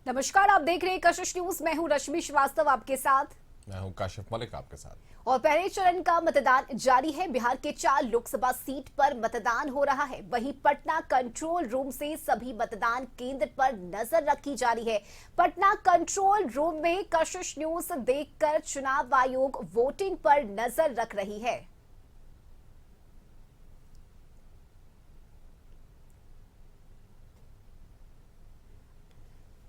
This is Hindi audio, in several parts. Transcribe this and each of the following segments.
नमस्कार, आप देख रहे हैं कशिश न्यूज। मैं हूं रश्मि श्रीवास्तव आपके साथ। मैं हूं काशिफ मलिक आपके साथ। और पहले चरण का मतदान जारी है। बिहार के 4 लोकसभा सीट पर मतदान हो रहा है। वहीं पटना कंट्रोल रूम से सभी मतदान केंद्र पर नजर रखी जा रही है। पटना कंट्रोल रूम में कशिश न्यूज देखकर चुनाव आयोग वोटिंग पर नजर रख रही है।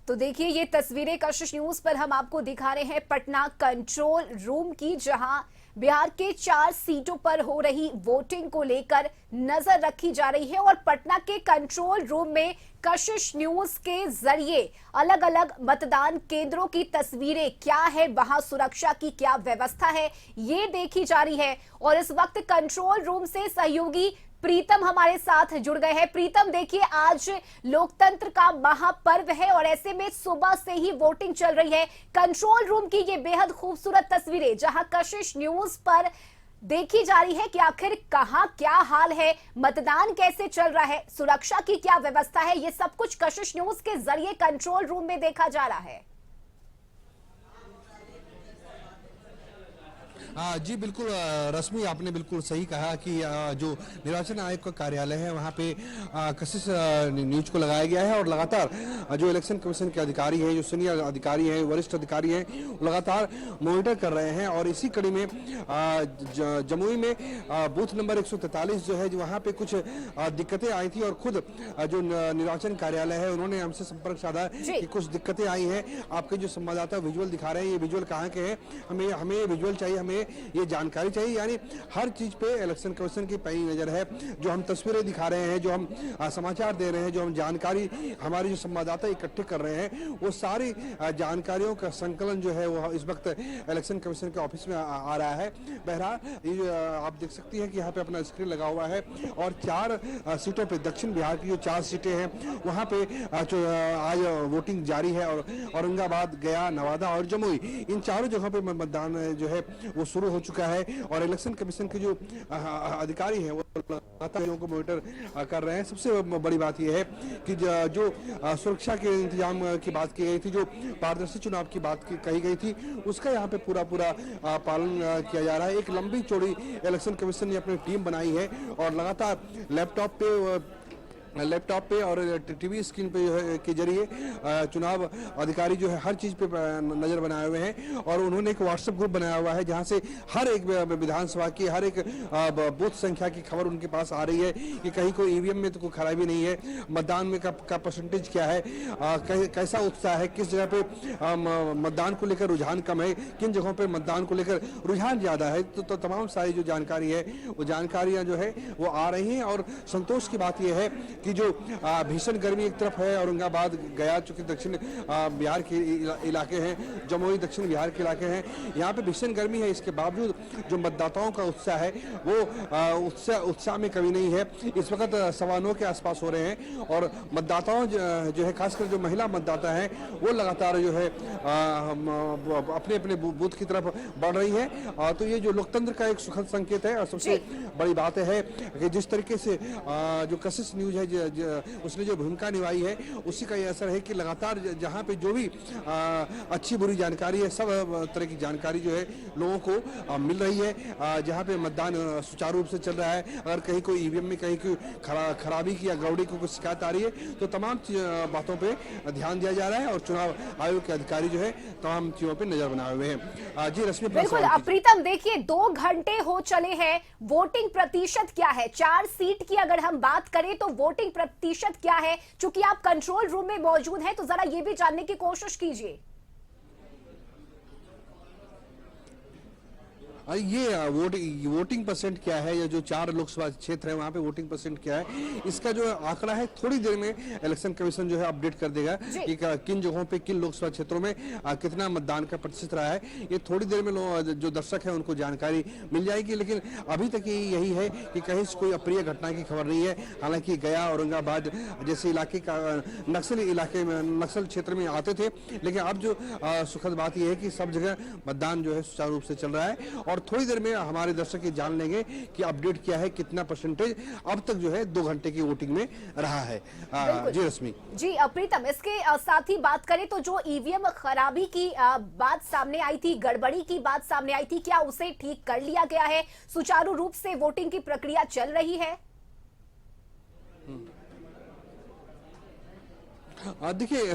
तो देखिए, ये तस्वीरें कशिश न्यूज पर हम आपको दिखा रहे हैं पटना कंट्रोल रूम की, जहां बिहार के 4 सीटों पर हो रही वोटिंग को लेकर नजर रखी जा रही है। और पटना के कंट्रोल रूम में कशिश न्यूज के जरिए अलग अलग मतदान केंद्रों की तस्वीरें क्या है, वहां सुरक्षा की क्या व्यवस्था है, ये देखी जा रही है। और इस वक्त कंट्रोल रूम से सहयोगी प्रीतम हमारे साथ जुड़ गए हैं। प्रीतम, देखिए, आज लोकतंत्र का महापर्व है और ऐसे में सुबह से ही वोटिंग चल रही है। कंट्रोल रूम की ये बेहद खूबसूरत तस्वीरें जहां कशिश न्यूज पर देखी जा रही है कि आखिर कहां क्या हाल है, मतदान कैसे चल रहा है, सुरक्षा की क्या व्यवस्था है, ये सब कुछ कशिश न्यूज के जरिए कंट्रोल रूम में देखा जा रहा है। जी बिल्कुल रश्मि, आपने बिल्कुल सही कहा कि जो निर्वाचन आयोग का कार्यालय है वहाँ पे कशिश न्यूज को लगाया गया है और लगातार जो इलेक्शन कमीशन के अधिकारी हैं, जो सीनियर अधिकारी हैं, वरिष्ठ अधिकारी हैं, लगातार मॉनिटर कर रहे हैं। और इसी कड़ी में जमुई में बूथ नंबर 143 जो है, जो वहाँ पे कुछ दिक्कतें आई थी और खुद जो निर्वाचन कार्यालय है उन्होंने हमसे संपर्क साधा कि कुछ दिक्कतें आई हैं। आपके जो संवाददाता विजुअल दिखा रहे हैं, ये विजुअल कहाँ के हैं, हमें ये विजुअल चाहिए, हमें ये जानकारी चाहिए। यानी हर चीज पे इलेक्शन कमीशन की पैनी नजर है। जो हम तस्वीरें दिखा रहे हैं, जो हम समाचार दे रहे हैं, जो हम जानकारी हमारे जो संवाददाता इकट्ठे कर रहे हैं, वो सारी जानकारियों का संकलन जो है वो इस वक्त इलेक्शन कमीशन के ऑफिस में आ रहा है। बहरहाल ये आप देख सकती हैं कि यहाँ पे अपना स्क्रीन लगा हुआ है और 4 सीटों पे, दक्षिण बिहार की जो 4 सीटें हैं वहाँ पे आज वोटिंग जारी है। और औरंगाबाद, गया, नवादा और जमुई, इन चारों जगहों पे मतदान जो है वो शुरू हो चुका है। और इलेक्शन कमीशन के जो अधिकारी हैं वो लगातार लोगों को मॉनिटर कर रहे हैं। सबसे बड़ी बात यह है कि जो सुरक्षा के इंतजाम की बात की गई थी, जो पारदर्शी चुनाव की बात कही गई थी, उसका यहाँ पे पूरा पालन किया जा रहा है। एक लंबी चौड़ी इलेक्शन कमीशन ने अपनी टीम बनाई है और लगातार लैपटॉप पे और टीवी स्क्रीन पे के जरिए चुनाव अधिकारी जो है हर चीज पे नजर बनाए हुए हैं। और उन्होंने एक व्हाट्सएप ग्रुप बनाया हुआ है जहां से हर एक विधानसभा की हर एक बूथ संख्या की खबर उनके पास आ रही है कि कहीं कोई ईवीएम में तो कोई खराबी नहीं है, मतदान में का परसेंटेज क्या है, कैसा उत्साह है, किस जगह पे मतदान को लेकर रुझान कम है, किन जगहों पे मतदान को लेकर रुझान ज्यादा है। तो तमाम सारी जो जानकारी है वो जानकारियां जो है वो आ रही हैं। और संतोष की बात यह है कि जो भीषण गर्मी एक तरफ है, औरंगाबाद, गया चूंकि दक्षिण बिहार के इलाके हैं, जमुई दक्षिण बिहार के इलाके हैं, यहाँ पे भीषण गर्मी है, इसके बावजूद जो मतदाताओं का उत्साह है वो उत्साह में कमी नहीं है। इस वक्त 9:15 के आसपास हो रहे हैं और मतदाताओं जो है, खासकर जो महिला मतदाता हैं, वो लगातार जो है अपने अपने बूथ की तरफ बढ़ रही है। तो ये जो लोकतंत्र का एक सुखद संकेत है। और सबसे बड़ी बात है कि जिस तरीके से जो कशिश न्यूज है उसने जो भूमिका निभाई है, उसी का ये असर है कि लगातार जहां पे जो भी अच्छी बुरी जानकारी है, सब तरह की जानकारी जो है लोगों को मिल रही है। जहां पे मतदान सुचारू रूप से चल रहा है, अगर कहीं कोई ईवीएम में कहीं कोई खराबी की या गड़बड़ी की कोई शिकायत आ रही है तो तमाम बातों पे ध्यान दिया जा रहा है और चुनाव आयोग के अधिकारी जो है तमाम चीजों पे नजर बनाए हुए हैं। जी रश्मि, बिल्कुल। प्रीतम, देखिए, 2 घंटे हो चले हैं, वोटिंग प्रतिशत क्या है? 4 सीट की अगर हम बात करें तो वोटिंग प्रतिशत क्या है? चूंकि आप कंट्रोल रूम में मौजूद हैं तो जरा ये भी जानने की कोशिश कीजिए। ये वोटिंग परसेंट क्या है, या जो 4 लोकसभा क्षेत्र है वहाँ पे वोटिंग परसेंट क्या है, इसका जो आंकड़ा है थोड़ी देर में इलेक्शन कमीशन जो है अपडेट कर देगा कि किन जगहों पे, किन लोकसभा क्षेत्रों में कितना मतदान का प्रतिशत रहा है। ये थोड़ी देर में जो दर्शक है उनको जानकारी मिल जाएगी। लेकिन अभी तक यही है कि कहीं से कोई अप्रिय घटना की खबर नहीं है। हालांकि गया, औरंगाबाद जैसे इलाके का नक्सली इलाके में, नक्सल क्षेत्र में आते थे, लेकिन अब जो सुखद बात यह है कि सब जगह मतदान जो है सुचारू रूप से चल रहा है। और और थोड़ी देर में हमारे दर्शक ये जान लेंगे कि अपडेट क्या है, कितना परसेंटेज अब तक जो है 2 घंटे की वोटिंग में रहा है। जी रश्मि जी प्रीतम, इसके साथ ही बात करें तो जो ईवीएम खराबी की बात सामने आई थी, गड़बड़ी की बात सामने आई थी, क्या उसे ठीक कर लिया गया है? सुचारू रूप से वोटिंग की प्रक्रिया चल रही है? देखिए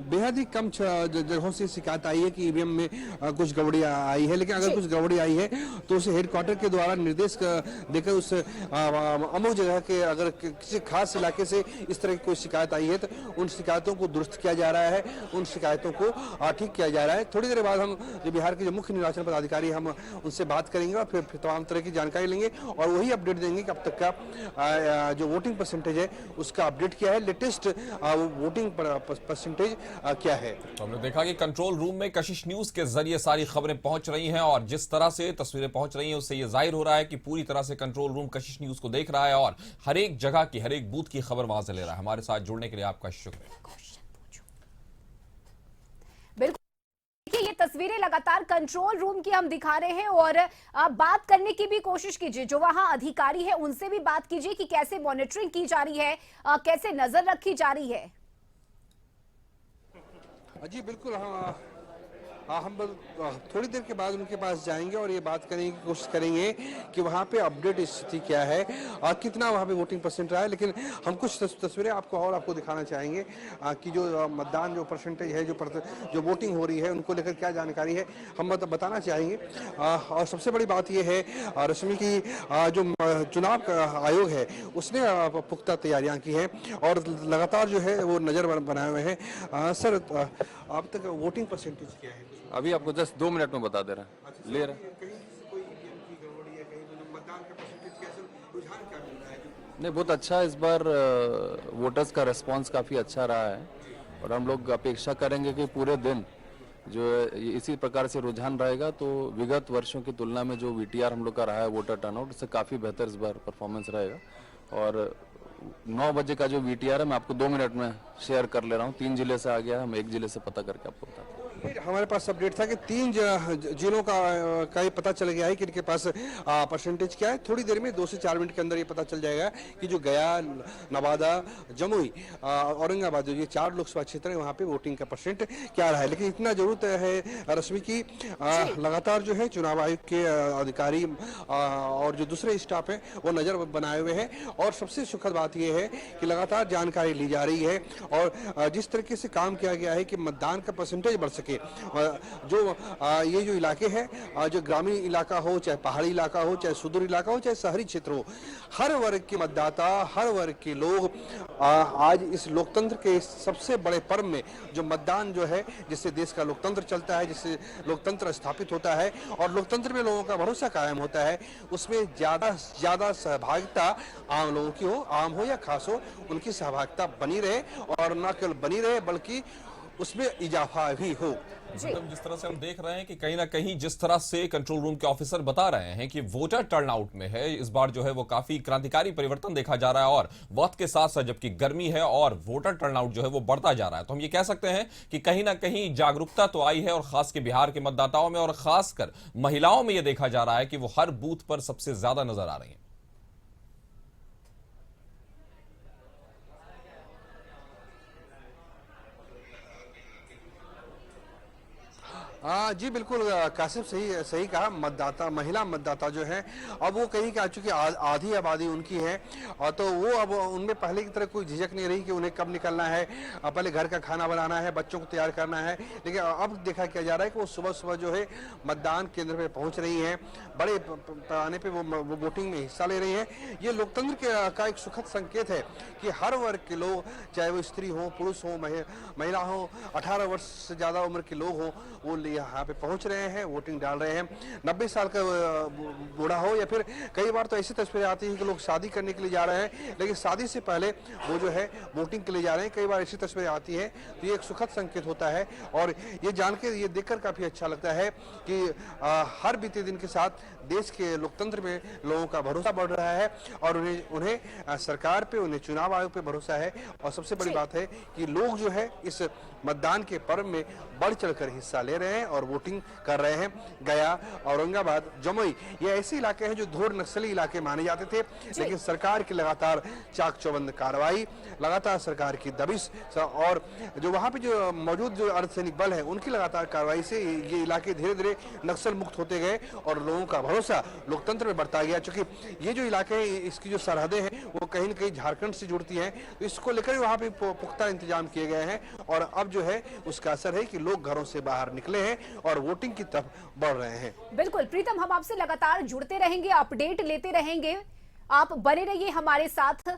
बेहद ही कम जगहों से शिकायत आई है कि ईवीएम में कुछ गड़बड़ी आई है, लेकिन अगर कुछ गड़बड़ी आई है तो उसे हेडक्वार्टर के द्वारा निर्देश देकर उस अमुक जगह के अगर किसी खास इलाके से इस तरह की कोई शिकायत आई है तो उन शिकायतों को दुरुस्त किया जा रहा है, उन शिकायतों को ठीक किया जा रहा है। थोड़ी देर बाद हम जो बिहार के जो मुख्य निर्वाचन पदाधिकारी हम उनसे बात करेंगे और फिर तमाम तरह की जानकारी लेंगे और वही अपडेट देंगे कि अब तक का जो वोटिंग परसेंटेज है उसका अपडेट क्या है, लेटेस्ट वोटिंग परसेंटेज क्या है। तो हमने देखा कि कंट्रोल रूम में कशिश न्यूज के जरिए सारी खबरें पहुंच रही हैं और जिस तरह से तस्वीरें पहुंच रही हैं उससे यह जाहिर हो रहा है कि पूरी तरह से कंट्रोल रूम कशिश न्यूज को देख रहा है और हर एक जगह की, हर एक बूथ की खबर वहां से ले रहा है। हमारे साथ जुड़ने के लिए आपका शुक्रिया। बिल्कुल, ये तस्वीरें लगातार कंट्रोल रूम की हम दिखा रहे हैं और बात करने की भी कोशिश कीजिए, जो वहां अधिकारी है उनसे भी बात कीजिए कि कैसे मॉनिटरिंग की जा रही है, कैसे नजर रखी जा रही है। जी बिल्कुल, हाँ हम थोड़ी देर के बाद उनके पास जाएंगे और ये बात करने की कोशिश करेंगे कि वहाँ पे अपडेट स्थिति क्या है और कितना वहाँ पे वोटिंग परसेंट रहा है। लेकिन हम कुछ तस्वीरें आपको दिखाना चाहेंगे कि जो मतदान जो परसेंटेज है, जो वोटिंग हो रही है उनको लेकर क्या जानकारी है हम बताना चाहेंगे। और सबसे बड़ी बात ये है रश्मि की जो चुनाव आयोग है उसने पुख्ता तैयारियां की हैं और लगातार जो है वो नज़र बनाए हुए हैं। सर अब तक वोटिंग परसेंटेज क्या है? अभी आपको जस्ट 2 मिनट में बता दे रहा है, ले रहा है। नहीं, बहुत अच्छा इस बार वोटर्स का रिस्पांस काफ़ी अच्छा रहा है और हम लोग अपेक्षा करेंगे कि पूरे दिन जो इसी प्रकार से रुझान रहेगा तो विगत वर्षों की तुलना में जो वीटीआर हम लोग का रहा है वोटर टर्नआउट, उससे काफ़ी बेहतर इस बार परफॉर्मेंस रहेगा। और 9 बजे का जो वीटीआर है मैं आपको 2 मिनट में शेयर कर ले रहा हूँ। 3 जिले से आ गया है, हम 1 जिले से पता करके आपको बताते हैं। हमारे पास अपडेट था कि 3 जिलों का ये पता चल गया है कि इनके पास परसेंटेज क्या है। थोड़ी देर में 2 से 4 मिनट के अंदर ये पता चल जाएगा कि जो गया, नवादा, जमुई, औरंगाबाद, जो ये 4 लोकसभा क्षेत्र है वहाँ पे वोटिंग का परसेंट क्या रहा है। लेकिन इतना जरूर है रश्मि की लगातार जो है चुनाव आयोग के अधिकारी और जो दूसरे स्टाफ है वो नजर बनाए हुए हैं और सबसे सुखद बात यह है कि लगातार जानकारी ली जा रही है और जिस तरीके से काम किया गया है कि मतदान का परसेंटेज बढ़ सके। जो ये जो इलाके हैं, जो ग्रामीण इलाका हो, चाहे पहाड़ी इलाका हो, चाहे सुदूर इलाका हो, चाहे शहरी क्षेत्र हो, हर वर्ग के मतदाता, हर वर्ग के लोग आज इस लोकतंत्र के सबसे बड़े पर्व में जो मतदान जो है, जिससे देश का लोकतंत्र चलता है, जिससे लोकतंत्र स्थापित होता है और लोकतंत्र में लोगों का भरोसा कायम होता है, उसमें ज्यादा सहभागिता आम लोगों की हो, आम हो या खास हो, उनकी सहभागिता बनी रहे और न केवल बनी रहे बल्कि उसमें इजाफा भी हो। मतलब जिस तरह से हम देख रहे हैं कि कहीं ना कहीं जिस तरह से कंट्रोल रूम के ऑफिसर बता रहे हैं कि वोटर टर्नआउट में है इस बार जो है वो काफी क्रांतिकारी परिवर्तन देखा जा रहा है और वक्त के साथ साथ जबकि गर्मी है और वोटर टर्नआउट जो है वो बढ़ता जा रहा है, तो हम ये कह सकते हैं कि कहीं ना कहीं जागरूकता तो आई है और खास के बिहार के मतदाताओं में और खासकर महिलाओं में यह देखा जा रहा है कि वो हर बूथ पर सबसे ज्यादा नजर आ रही है। जी बिल्कुल कासिफ सही कहा। महिला मतदाता जो है अब वो कहीं आ चुकी आधी आबादी उनकी है और तो वो अब उनमें पहले की तरह कोई झिझक नहीं रही कि उन्हें कब निकलना है, पहले घर का खाना बनाना है, बच्चों को तैयार करना है। लेकिन अब देखा क्या जा रहा है कि वो सुबह सुबह जो है मतदान केंद्र पे पहुंच रही हैं, बड़े पैमाने पे वो वोटिंग में हिस्सा ले रही हैं। ये लोकतंत्र का एक सुखद संकेत है कि हर वर्ग के लोग, चाहे वो स्त्री हो, पुरुष हो, महिला हो, 18 वर्ष से ज्यादा उम्र के लोग हो, वो यहाँ पे पहुंच रहे हैं, वोटिंग डाल रहे हैं। 90 साल का बूढ़ा हो या फिर कई बार तो ऐसी तस्वीरें आती हैं कि लोग शादी करने के लिए जा रहे हैं लेकिन शादी से पहले वो जो है वोटिंग के लिए जा रहे हैं। कई बार ऐसी तस्वीरें आती हैं तो ये एक सुखद संकेत होता है और ये जान के, ये देखकर काफी अच्छा लगता है कि हर बीते दिन के साथ देश के लोकतंत्र में लोगों का भरोसा बढ़ रहा है और उन्हें सरकार पे, उन्हें चुनाव आयोग पे भरोसा है। और सबसे बड़ी बात है कि लोग जो है इस मतदान के पर्व में बढ़ चढ़कर हिस्सा ले रहे हैं और वोटिंग कर रहे हैं। गया, औरंगाबाद, जमुई ये ऐसे इलाके हैं जो घोर नक्सली इलाके माने जाते थे, लेकिन सरकार की लगातार चाक चौबंद कार्रवाई, लगातार सरकार की दबिश और जो वहां पे जो मौजूद जो अर्धसैनिक बल है उनकी लगातार कार्रवाई से ये इलाके धीरे धीरे नक्सल मुक्त होते गए और लोगों का भरोसा लोकतंत्र में बढ़ता गया। क्योंकि ये जो इलाके हैं, इसकी जो सरहदें हैं वो कहीं न कहीं झारखंड से जुड़ती हैं, तो इसको लेकर वहां पे पुख्ता इंतजाम किए गए हैं और अब जो है उसका असर है कि लोग घरों से बाहर निकले हैं और वोटिंग की तरफ बढ़ रहे हैं। बिल्कुल प्रीतम, हम आपसे लगातार जुड़ते रहेंगे, अपडेट लेते रहेंगे, आप बने रहिए हमारे साथ।